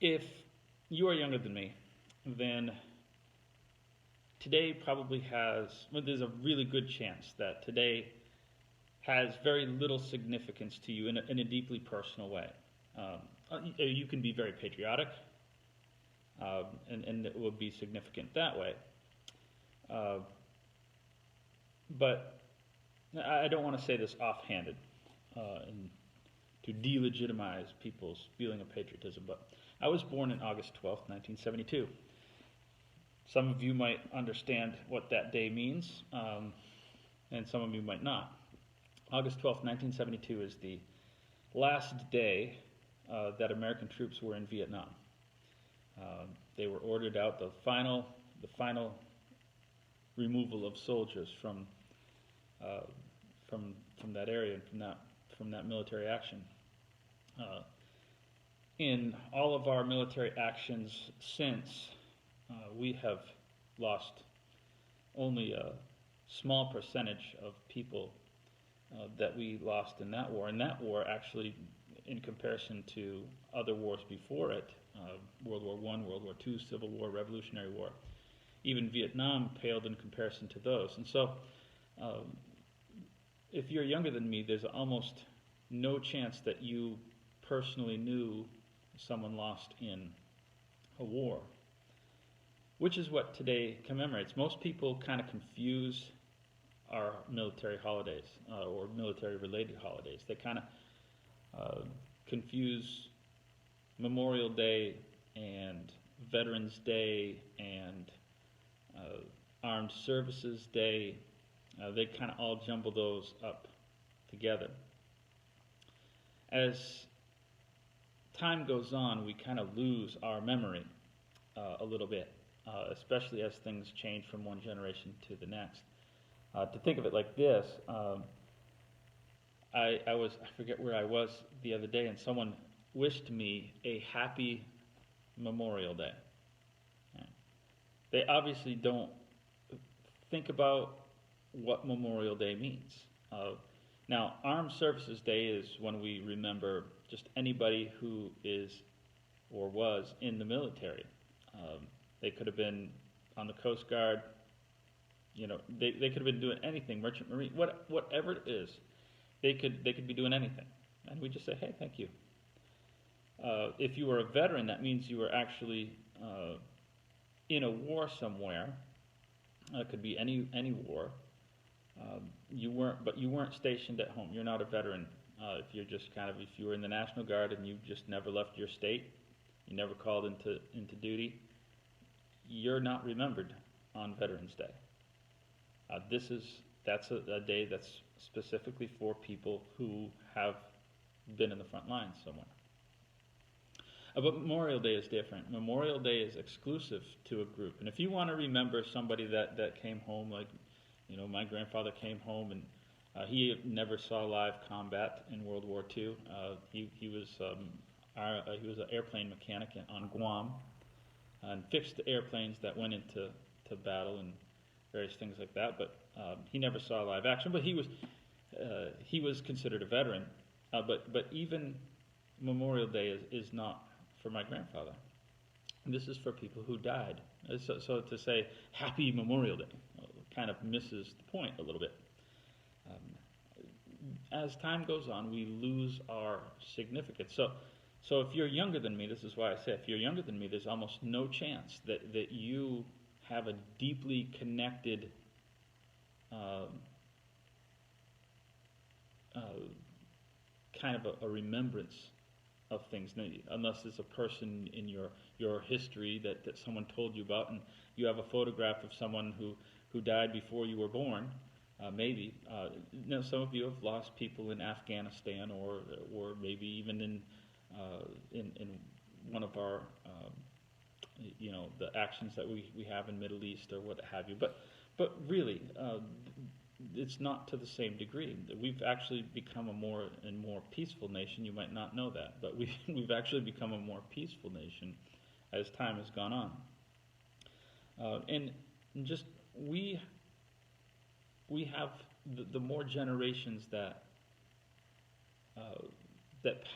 If you are younger than me, then today probably has, well, there's a really good chance that today has very little significance to you in a deeply personal way. You can be very patriotic, and it will be significant that way. But I don't want to say this offhanded and to delegitimize people's feeling of patriotism, but I was born on August 12th, 1972. Some of you might understand what that day means, and some of you might not. August 12th, 1972 is the last day that American troops were in Vietnam. They were ordered out, the final removal of soldiers from that area and from that military action. In all of our military actions since, we have lost only a small percentage of people that we lost in that war. And that war actually, in comparison to other wars before it, World War I, World War II, Civil War, Revolutionary War, even Vietnam paled in comparison to those. And so, if you're younger than me, there's almost no chance that you personally knew someone lost in a war, which is what today commemorates. Most people kind of confuse our military holidays or military-related holidays. They kind of confuse Memorial Day and Veterans Day and Armed Services Day. They kind of all jumble those up together. As time goes on, we kind of lose our memory a little bit, especially as things change from one generation to the next. To think of it like this, I forget where I was the other day, and someone wished me a happy Memorial Day. They obviously don't think about what Memorial Day means. Now, Armed Services Day is when we remember just anybody who is or was in the military. They could have been on the Coast Guard. You know, they could have been doing anything, Merchant Marine, whatever it is. They could be doing anything, and we just say, hey, thank you. If you were a veteran, that means you were actually in a war somewhere. It could be any war. You weren't stationed at home. You're not a veteran. If you were in the National Guard and you just never left your state, you never called into duty, you're not remembered on Veterans Day. That's a day that's specifically for people who have been in the front lines somewhere. But Memorial Day is different. Memorial Day is exclusive to a group. And if you want to remember somebody that came home, like, you know, my grandfather came home and he never saw live combat in World War II. He was an airplane mechanic on Guam and fixed the airplanes that went into battle and various things like that. But he never saw live action. But he was considered a veteran. But even Memorial Day is not for my grandfather. This is for people who died. So to say Happy Memorial Day kind of misses the point a little bit. As time goes on, we lose our significance. So if you're younger than me, this is why I say if you're younger than me, there's almost no chance that you have a deeply connected kind of a remembrance of things, unless it's a person in your history that someone told you about, and you have a photograph of someone who died before you were born. Maybe some of you have lost people in Afghanistan, or maybe even in one of our the actions that we have in Middle East or what have you. But really, it's not to the same degree. We've actually become a more and more peaceful nation. You might not know that, but we've actually become a more peaceful nation as time has gone on. And just we have the more generations that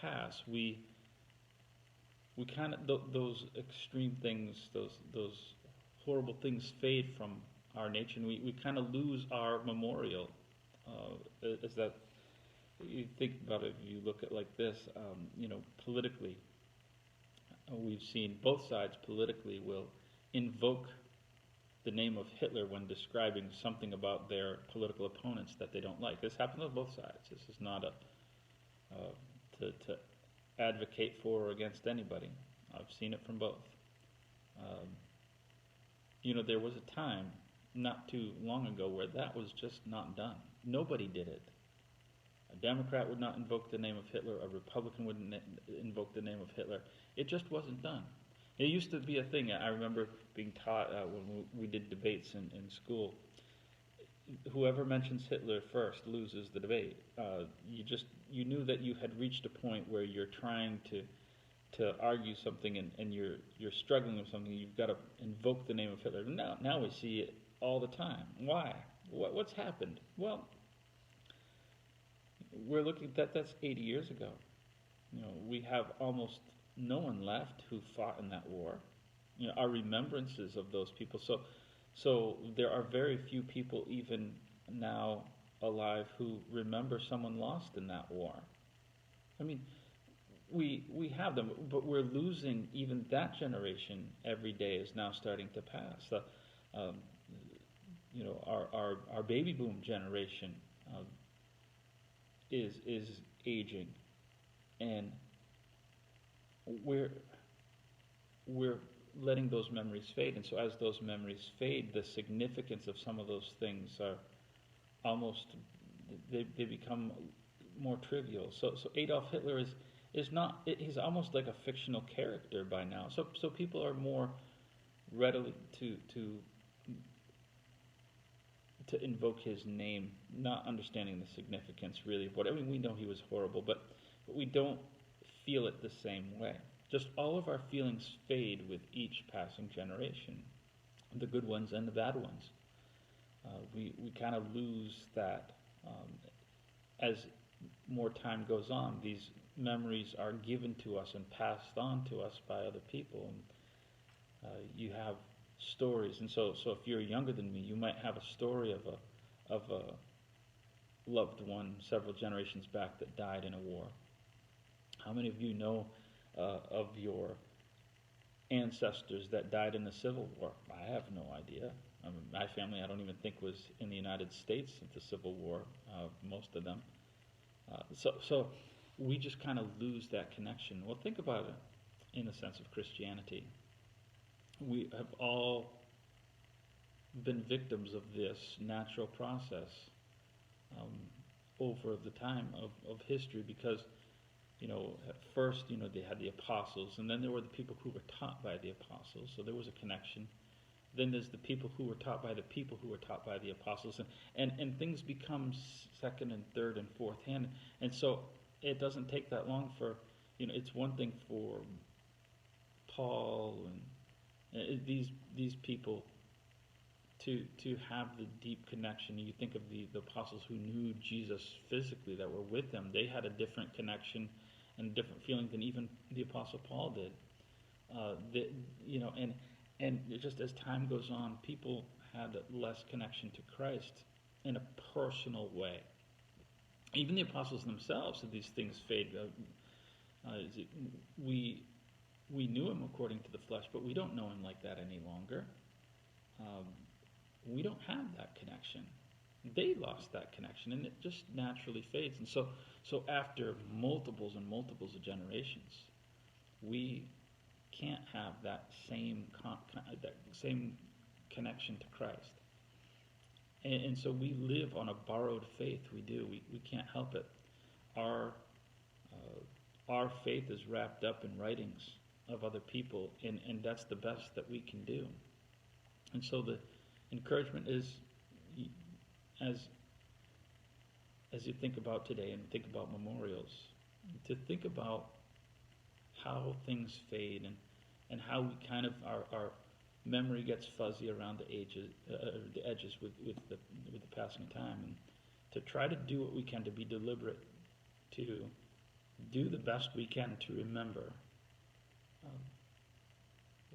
pass, we we kind of those extreme things, those horrible things fade from our nature, and we kind of lose our memorial. Is that you think about it? If you look at like this, politically, we've seen both sides politically will invoke the name of Hitler when describing something about their political opponents that they don't like. This happens on both sides. This is not to advocate for or against anybody. I've seen it from both. There was a time not too long ago where that was just not done. Nobody did it. A Democrat would not invoke the name of Hitler. A Republican wouldn't invoke the name of Hitler. It just wasn't done. It used to be a thing. I remember being taught when we did debates in school. Whoever mentions Hitler first loses the debate. You knew that you had reached a point where you're trying to argue something and you're struggling with something. You've got to invoke the name of Hitler. Now we see it all the time. Why? What's happened? Well, we're looking at that's 80 years ago. We have almost no one left who fought in that war. Our remembrances of those people. So there are very few people even now alive who remember someone lost in that war. I mean, we have them, but we're losing even that generation every day is now starting to pass. Our baby boom generation is aging, and we're letting those memories fade. And so as those memories fade, the significance of some of those things are almost, they become more trivial. So Adolf Hitler is not, he's almost like a fictional character by now. So people are more readily to invoke his name, not understanding the significance really of what, we know he was horrible, but we don't feel it the same way. Just all of our feelings fade with each passing generation, the good ones and the bad ones. We kind of lose that as more time goes on. These memories are given to us and passed on to us by other people, and you have stories. And so if you're younger than me, you might have a story of a loved one several generations back that died in a war. How many of you know of your ancestors that died in the Civil War? I have no idea. My family, I don't even think, was in the United States at the Civil War, most of them. So we just kind of lose that connection. Well, think about it in the sense of Christianity. We have all been victims of this natural process over the time of history, because at first, they had the apostles, and then there were the people who were taught by the apostles, so there was a connection. Then there's the people who were taught by the people who were taught by the apostles, and things become second and third and fourth hand. And so it doesn't take that long for, it's one thing for Paul and these people to have the deep connection. You think of the apostles who knew Jesus physically, that were with him. They had a different connection and a different feeling than even the apostle Paul did. And just as time goes on, people had less connection to Christ in a personal way. Even the apostles themselves said these things fade. We knew him according to the flesh, but we don't know him like that any longer. We don't have that connection. They lost that connection, and it just naturally fades. And so after multiples and multiples of generations, we can't have that same connection to Christ. And so we live on a borrowed faith. We do. We can't help it. Our faith is wrapped up in writings of other people, and that's the best that we can do. And so the encouragement is, as you think about today and think about memorials, to think about how things fade and how we kind of our memory gets fuzzy around the edges with the passing of time, and to try to do what we can to be deliberate, to do the best we can to remember um,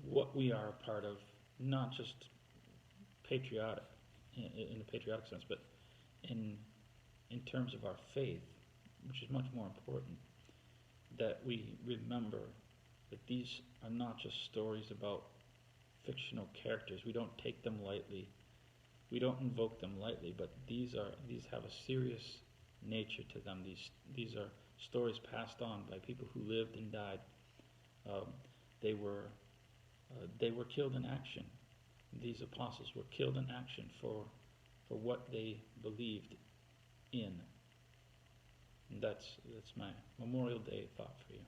what we are a part of, not just patriotic in the patriotic sense, but in terms of our faith, which is much more important, that we remember that these are not just stories about fictional characters. We don't take them lightly. We don't invoke them lightly, but these have a serious nature to them. These are stories passed on by people who lived and died. Um, they were killed in action. These apostles were killed in action for what they believed in. And that's my Memorial Day thought for you.